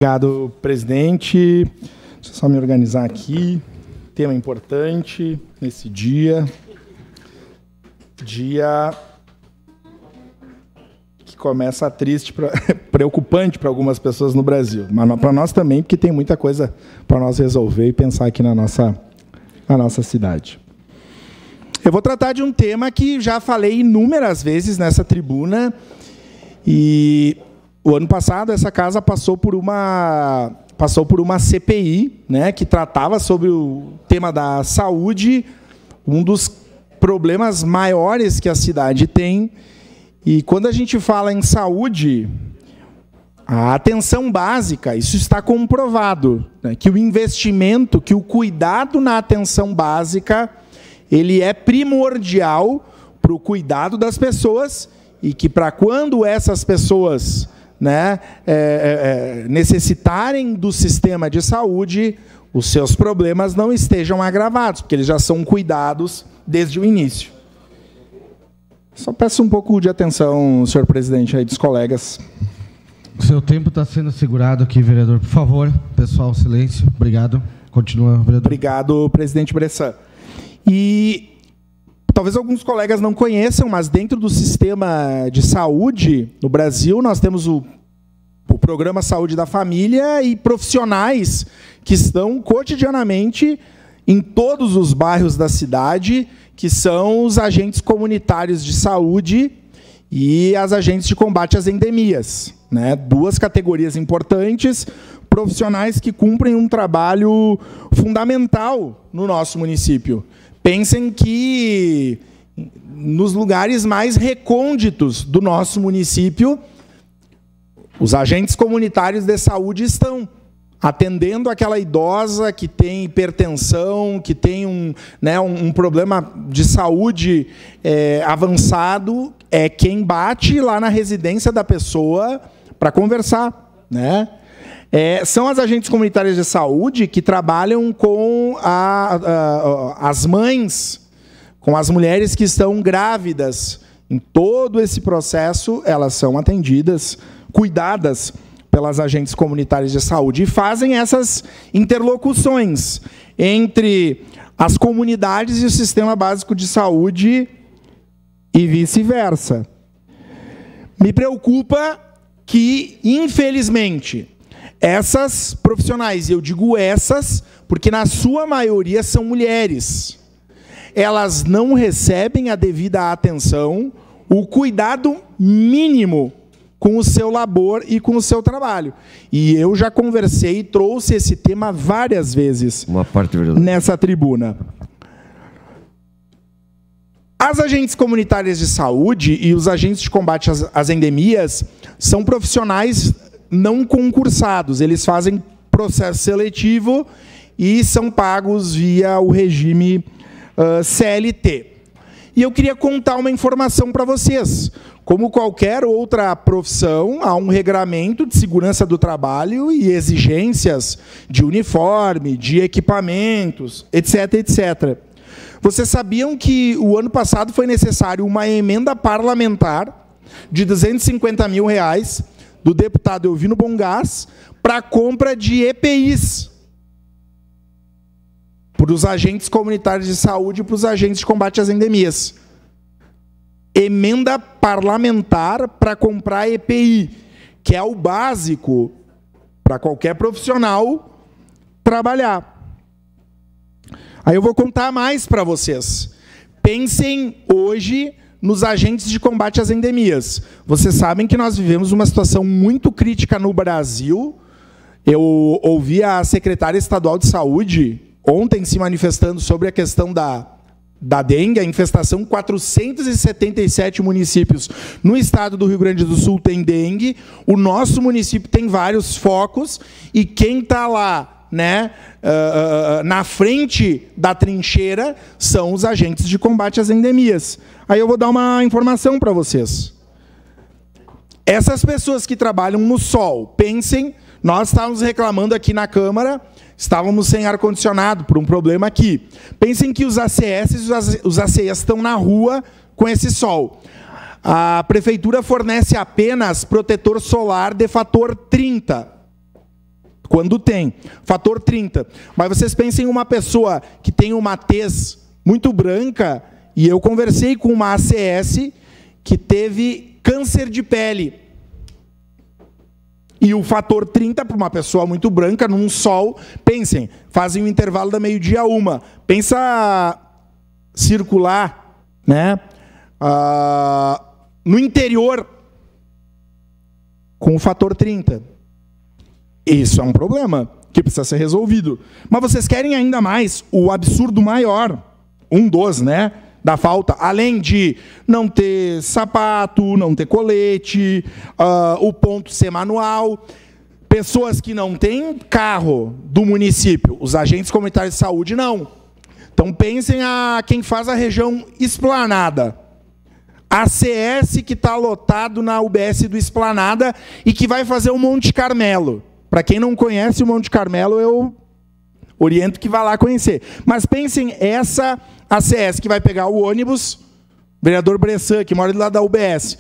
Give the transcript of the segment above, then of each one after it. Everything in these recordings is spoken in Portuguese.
Obrigado, presidente. Deixa eu só me organizar aqui. Tema importante nesse dia. Dia que começa triste, preocupante para algumas pessoas no Brasil. Mas para nós também, porque tem muita coisa para nós resolver e pensar aqui na nossa cidade. Eu vou tratar de um tema que já falei inúmeras vezes nessa tribuna. E o ano passado essa casa passou por uma CPI, né, que tratava sobre o tema da saúde, um dos problemas maiores que a cidade tem. E quando a gente fala em saúde, a atenção básica, isso está comprovado, né, que o investimento, que o cuidado na atenção básica, ele é primordial para o cuidado das pessoas e que para quando essas pessoas, né, necessitarem do sistema de saúde, os seus problemas não estejam agravados, porque eles já são cuidados desde o início. Só peço um pouco de atenção, senhor presidente, aí dos colegas. O seu tempo está sendo segurado aqui, vereador. Por favor, pessoal, silêncio. Obrigado. Continua, vereador. Obrigado, presidente Bressan. E talvez alguns colegas não conheçam, mas dentro do sistema de saúde no Brasil, nós temos o Programa Saúde da Família e profissionais que estão cotidianamente em todos os bairros da cidade, que são os agentes comunitários de saúde e as agentes de combate às endemias, né? Duas categorias importantes, profissionais que cumprem um trabalho fundamental no nosso município. Pensem que nos lugares mais recônditos do nosso município, os agentes comunitários de saúde estão atendendo aquela idosa que tem hipertensão, que tem um problema de saúde avançado, é quem bate lá na residência da pessoa para conversar, né? São as agentes comunitárias de saúde que trabalham com as mães, com as mulheres que estão grávidas. Em todo esse processo, elas são atendidas, cuidadas pelas agentes comunitárias de saúde e fazem essas interlocuções entre as comunidades e o Sistema Básico de Saúde e vice-versa. Me preocupa que, infelizmente, essas profissionais, e eu digo essas, porque na sua maioria são mulheres, elas não recebem a devida atenção, o cuidado mínimo com o seu labor e com o seu trabalho. E eu já conversei e trouxe esse tema várias vezes nessa tribuna. As agentes comunitárias de saúde e os agentes de combate às endemias são profissionais não concursados, eles fazem processo seletivo e são pagos via o regime CLT. E eu queria contar uma informação para vocês. Como qualquer outra profissão, há um regramento de segurança do trabalho e exigências de uniforme, de equipamentos, etc, etc. Vocês sabiam que o ano passado foi necessário uma emenda parlamentar de R$250 mil do deputado Elvino Bongás para a compra de EPIs para os agentes comunitários de saúde e para os agentes de combate às endemias. Emenda parlamentar para comprar EPI, que é o básico para qualquer profissional trabalhar. Aí eu vou contar mais para vocês. Pensem hoje nos agentes de combate às endemias. Vocês sabem que nós vivemos uma situação muito crítica no Brasil. Eu ouvi a secretária estadual de saúde ontem se manifestando sobre a questão da dengue, a infestação. 477 municípios no estado do Rio Grande do Sul tem dengue. O nosso município tem vários focos e quem está lá, né, na frente da trincheira são os agentes de combate às endemias. Aí eu vou dar uma informação para vocês. Essas pessoas que trabalham no sol, pensem, nós estávamos reclamando aqui na Câmara, estávamos sem ar-condicionado por um problema aqui. Pensem que os ACS e os ACEs estão na rua com esse sol. A prefeitura fornece apenas protetor solar de fator 30. quando tem. Fator 30. Mas vocês pensem em uma pessoa que tem uma tez muito branca, e eu conversei com uma ACS que teve câncer de pele. E o fator 30 para uma pessoa muito branca, num sol, pensem, fazem um intervalo da meio-dia a 1. Pensa circular, né? No interior, com o fator 30. Isso é um problema que precisa ser resolvido. Mas vocês querem ainda mais o absurdo maior, um dos, né? Da falta, além de não ter sapato, não ter colete, o ponto ser manual, pessoas que não têm carro do município, os agentes comunitários de saúde não. Então pensem a quem faz a região Esplanada. ACS que está lotado na UBS do Esplanada e que vai fazer o Monte Carmelo. Para quem não conhece o Monte Carmelo, eu oriento que vá lá conhecer. Mas pensem essa ACS que vai pegar o ônibus, vereador Bressan, que mora do lado da UBS.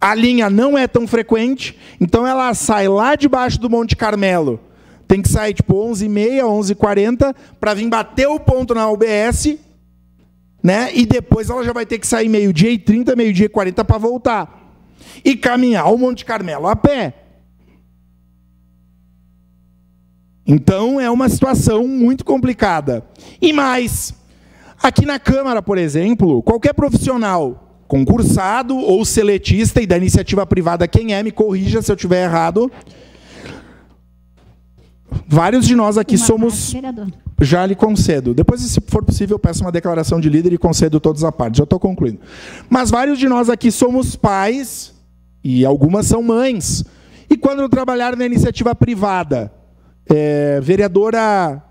A linha não é tão frequente, então ela sai lá debaixo do Monte Carmelo. Tem que sair tipo 11h30, 11h40, para vir bater o ponto na UBS, né? E depois ela já vai ter que sair 12h30, 12h40 para voltar. E caminhar o Monte Carmelo a pé. Então é uma situação muito complicada. E mais, aqui na Câmara, por exemplo, qualquer profissional concursado ou seletista, e da iniciativa privada quem é, me corrija se eu estiver errado. Vários de nós aqui somos... Já lhe concedo. Depois, se for possível, eu peço uma declaração de líder e concedo todos a parte. Já estou concluindo. Mas vários de nós aqui somos pais e algumas são mães. E quando trabalharam na iniciativa privada, vereadora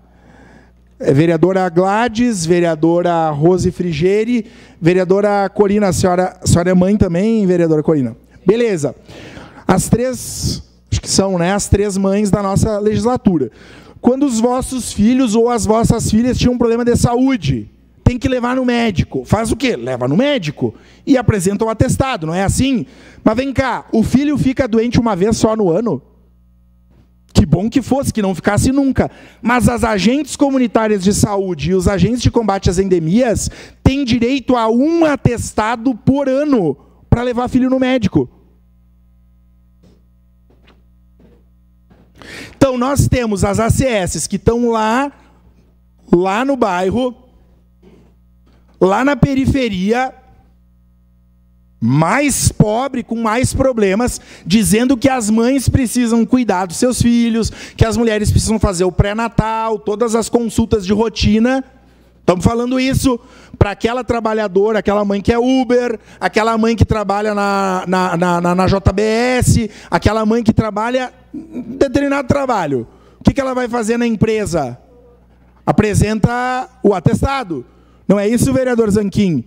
Gladys, vereadora Rose Frigeri, vereadora Corina, a senhora é mãe também, vereadora Corina? Beleza. As três, acho que são, né, as três mães da nossa legislatura. Quando os vossos filhos ou as vossas filhas tinham um problema de saúde, tem que levar no médico. Faz o quê? Leva no médico e apresenta o atestado, não é assim? Mas vem cá, o filho fica doente uma vez só no ano? Que bom que fosse, que não ficasse nunca. Mas as agentes comunitárias de saúde e os agentes de combate às endemias têm direito a um atestado por ano para levar filho no médico. Então, nós temos as ACS que estão lá no bairro, lá na periferia, mais pobre, com mais problemas, dizendo que as mães precisam cuidar dos seus filhos, que as mulheres precisam fazer o pré-natal, todas as consultas de rotina. Estamos falando isso para aquela trabalhadora, aquela mãe que é Uber, aquela mãe que trabalha na JBS, aquela mãe que trabalha em determinado trabalho. O que ela vai fazer na empresa? Apresenta o atestado. Não é isso, vereador Zanquim?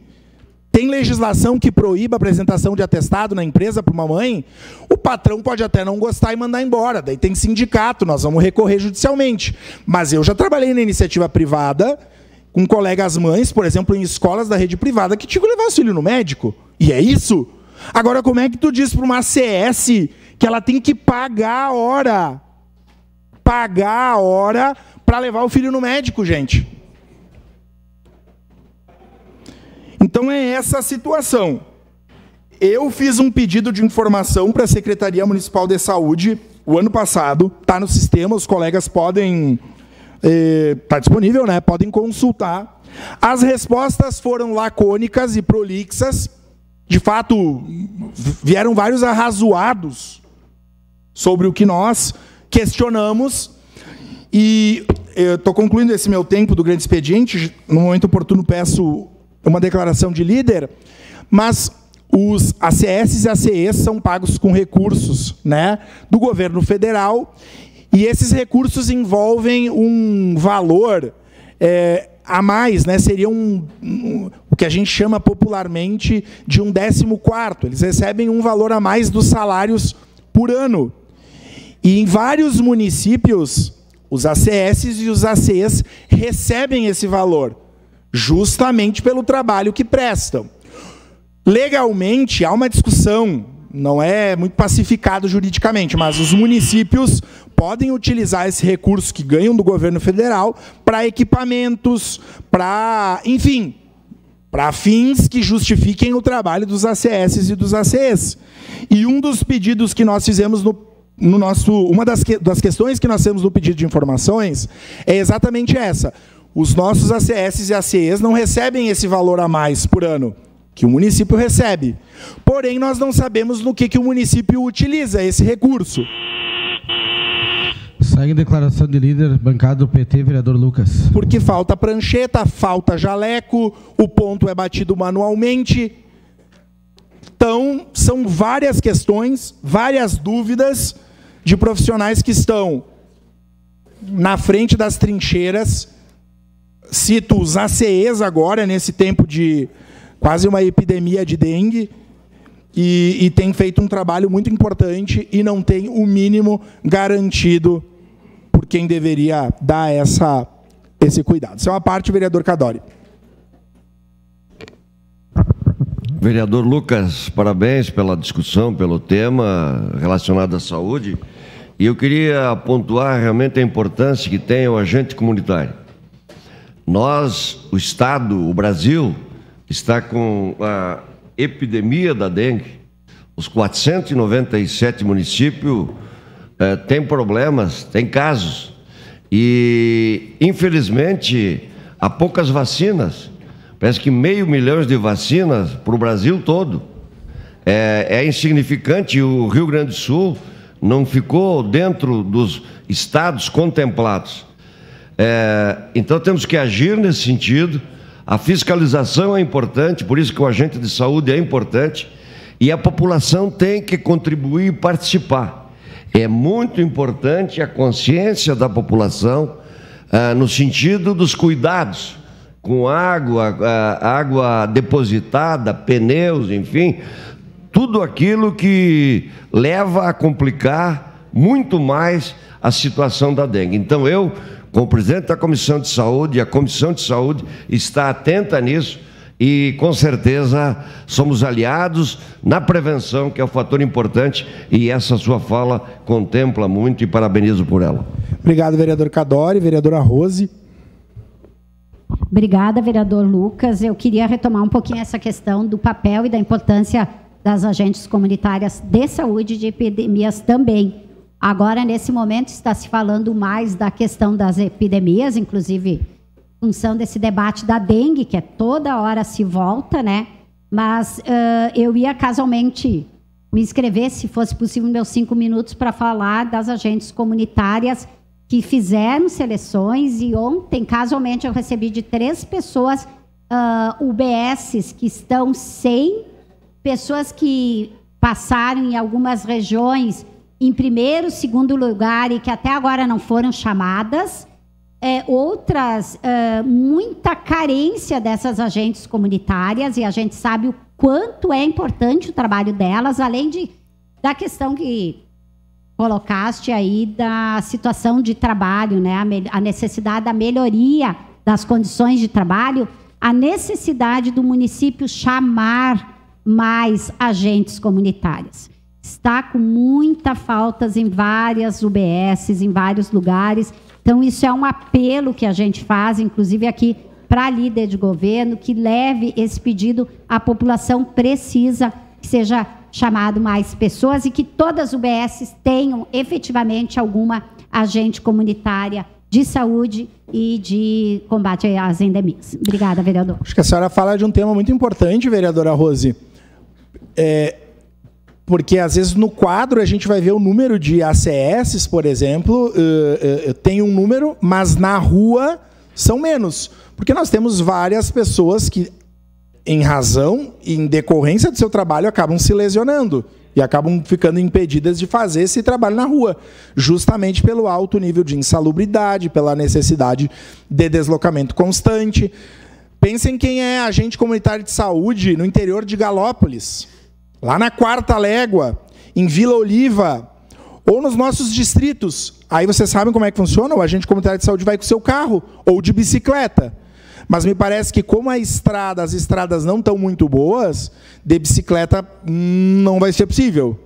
Tem legislação que proíba a apresentação de atestado na empresa para uma mãe? O patrão pode até não gostar e mandar embora. Daí tem sindicato, nós vamos recorrer judicialmente. Mas eu já trabalhei na iniciativa privada com colegas mães, por exemplo, em escolas da rede privada, que tinham que levar o filho no médico. E é isso. Agora, como é que tu diz para uma ACS que ela tem que pagar a hora? Pagar a hora para levar o filho no médico, gente. Então é essa a situação. Eu fiz um pedido de informação para a Secretaria Municipal de Saúde o ano passado, está no sistema, os colegas podem... Está disponível, né? Podem consultar. As respostas foram lacônicas e prolixas. De fato, vieram vários arrazoados sobre o que nós questionamos. E eu estou concluindo esse meu tempo do grande expediente. No momento oportuno, peço uma declaração de líder. Mas os ACS e ACEs são pagos com recursos, né, do governo federal. E esses recursos envolvem um valor a mais, né? Seria o que a gente chama popularmente de um 14º. Eles recebem um valor a mais dos salários por ano. E em vários municípios, os ACS e os ACEs recebem esse valor, justamente pelo trabalho que prestam. Legalmente, há uma discussão não é muito pacificado juridicamente, mas os municípios podem utilizar esse recurso que ganham do governo federal para equipamentos, para, enfim, para fins que justifiquem o trabalho dos ACS e dos ACEs. E um dos pedidos que nós fizemos uma das questões que nós temos no pedido de informações é exatamente essa. Os nossos ACS e ACEs não recebem esse valor a mais por ano que o município recebe. Porém, nós não sabemos no que o município utiliza esse recurso. Segue declaração de líder, bancada do PT, vereador Lucas. Porque falta prancheta, falta jaleco, o ponto é batido manualmente. Então, são várias questões, várias dúvidas de profissionais que estão na frente das trincheiras. Cito os ACEs agora, nesse tempo de quase uma epidemia de dengue, e tem feito um trabalho muito importante e não tem o mínimo garantido por quem deveria dar esse cuidado. Isso é uma parte, vereador Cadori. Vereador Lucas, parabéns pela discussão, pelo tema relacionado à saúde. E eu queria pontuar realmente a importância que tem o agente comunitário. Nós, o Estado, o Brasil, está com a epidemia da dengue. Os 497 municípios têm problemas, têm casos. E, infelizmente, há poucas vacinas. Parece que 500 mil de vacinas para o Brasil todo. É insignificante. O Rio Grande do Sul não ficou dentro dos estados contemplados. Então, temos que agir nesse sentido. A fiscalização é importante, por isso que o agente de saúde é importante, e a população tem que contribuir e participar. É muito importante a consciência da população no sentido dos cuidados com água depositada, pneus, enfim, tudo aquilo que leva a complicar muito mais a situação da dengue. Então, eu, como presidente da Comissão de Saúde, a Comissão de Saúde está atenta nisso e, com certeza, somos aliados na prevenção, que é um fator importante, e essa sua fala contempla muito e parabenizo por ela. Obrigado, vereador Cadori. Vereadora Rose. Obrigada, vereador Lucas. Eu queria retomar um pouquinho essa questão do papel e da importância das agentes comunitárias de saúde e de epidemias também. Agora, nesse momento, está se falando mais da questão das epidemias, inclusive em função desse debate da dengue, que toda hora se volta, né? Mas eu ia casualmente me inscrever, se fosse possível, meus 5 minutos, para falar das agentes comunitárias que fizeram seleções, e ontem, casualmente, eu recebi de 3 pessoas UBSs que estão sem, pessoas que passaram em algumas regiões em primeiro, segundo lugar e que até agora não foram chamadas, outras, muita carência dessas agentes comunitárias, e a gente sabe o quanto é importante o trabalho delas, além da questão que colocaste aí da situação de trabalho, né? A necessidade da melhoria das condições de trabalho, a necessidade do município chamar mais agentes comunitários. Está com muita faltas em várias UBSs, em vários lugares. Então, isso é um apelo que a gente faz, inclusive aqui para a líder de governo, que leve esse pedido. A população precisa que seja chamado mais pessoas e que todas as UBSs tenham efetivamente alguma agente comunitária de saúde e de combate às endemias. Obrigada, vereador. Acho que a senhora fala de um tema muito importante, vereadora Rose. Porque, às vezes, no quadro a gente vai ver o número de ACS, por exemplo, tem um número, mas na rua são menos. Porque nós temos várias pessoas que, em razão e em decorrência do seu trabalho, acabam se lesionando e acabam ficando impedidas de fazer esse trabalho na rua, justamente pelo alto nível de insalubridade, pela necessidade de deslocamento constante. Pensem quem é agente comunitário de saúde no interior de Galópolis, lá na Quarta Légua, em Vila Oliva, ou nos nossos distritos. Aí vocês sabem como é que funciona? O agente comunitário de saúde vai com o seu carro ou de bicicleta. Mas me parece que, como as estradas não estão muito boas, de bicicleta não vai ser possível.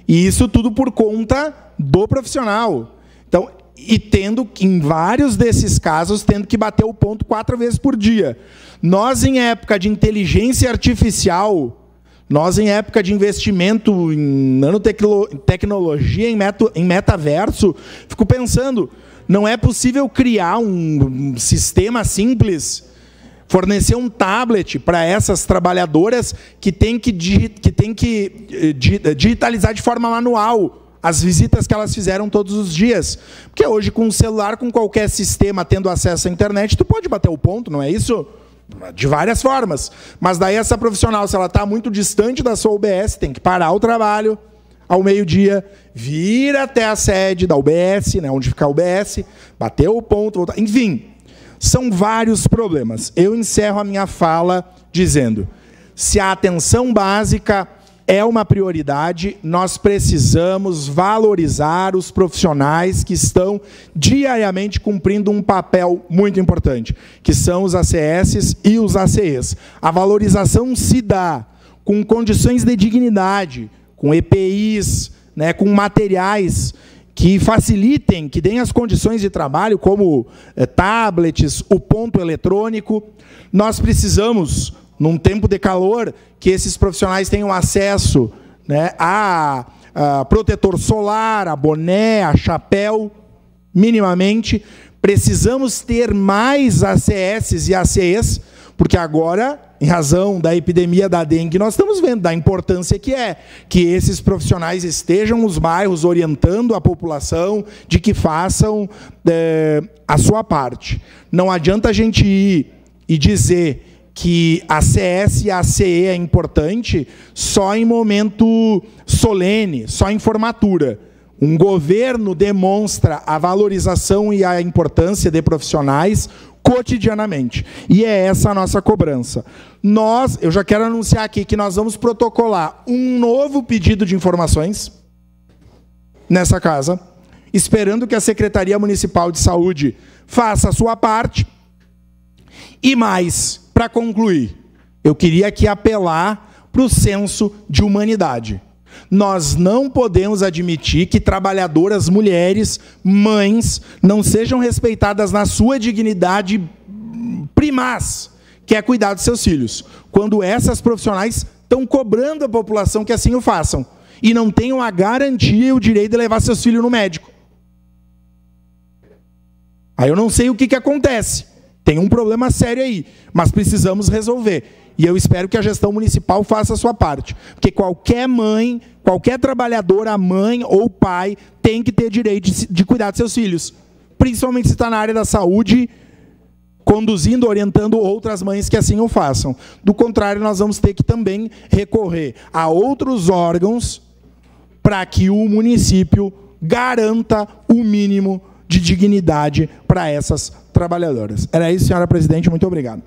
E isso tudo por conta do profissional. Então, e tendo, em vários desses casos, tendo que bater o ponto 4 vezes por dia. Nós, em época de inteligência artificial, nós, em época de investimento em nanotecnologia, em metaverso, fico pensando, não é possível criar um sistema simples, fornecer um tablet para essas trabalhadoras que têm que digitalizar de forma manual as visitas que elas fizeram todos os dias. Porque hoje, com o celular, com qualquer sistema tendo acesso à internet, tu pode bater o ponto, não é isso? De várias formas. Mas daí essa profissional, se ela está muito distante da sua UBS, tem que parar o trabalho ao meio-dia, vir até a sede da UBS, né, onde fica a UBS, bater o ponto, voltar. Enfim, são vários problemas. Eu encerro a minha fala dizendo, se a atenção básica é uma prioridade, nós precisamos valorizar os profissionais que estão diariamente cumprindo um papel muito importante, que são os ACS e os ACEs. A valorização se dá com condições de dignidade, com EPIs, né, com materiais que facilitem, que deem as condições de trabalho, como tablets, o ponto eletrônico. Nós precisamos, num tempo de calor, que esses profissionais tenham acesso, né, a protetor solar, a boné, a chapéu, minimamente. Precisamos ter mais ACS e ACEs, porque agora, em razão da epidemia da dengue, nós estamos vendo da importância que é que esses profissionais estejam nos bairros orientando a população de que façam a sua parte. Não adianta a gente ir e dizer que a CS e a ACE é importante só em momento solene, só em formatura. Um governo demonstra a valorização e a importância de profissionais cotidianamente. E é essa a nossa cobrança. Eu já quero anunciar aqui que nós vamos protocolar um novo pedido de informações nessa casa, esperando que a Secretaria Municipal de Saúde faça a sua parte. E mais, para concluir, eu queria aqui apelar para o senso de humanidade. Nós não podemos admitir que trabalhadoras mulheres, mães, não sejam respeitadas na sua dignidade primaz, que é cuidar dos seus filhos, quando essas profissionais estão cobrando a população que assim o façam, e não tenham a garantia e o direito de levar seus filhos no médico. Aí eu não sei o que acontece. Tem um problema sério aí, mas precisamos resolver. E eu espero que a gestão municipal faça a sua parte. Porque qualquer mãe, qualquer trabalhadora, mãe ou pai, tem que ter direito de cuidar de seus filhos. Principalmente se está na área da saúde, conduzindo, orientando outras mães que assim o façam. Do contrário, nós vamos ter que também recorrer a outros órgãos para que o município garanta o mínimo de dignidade para essas trabalhadoras. Era isso, senhora presidente. Muito obrigado.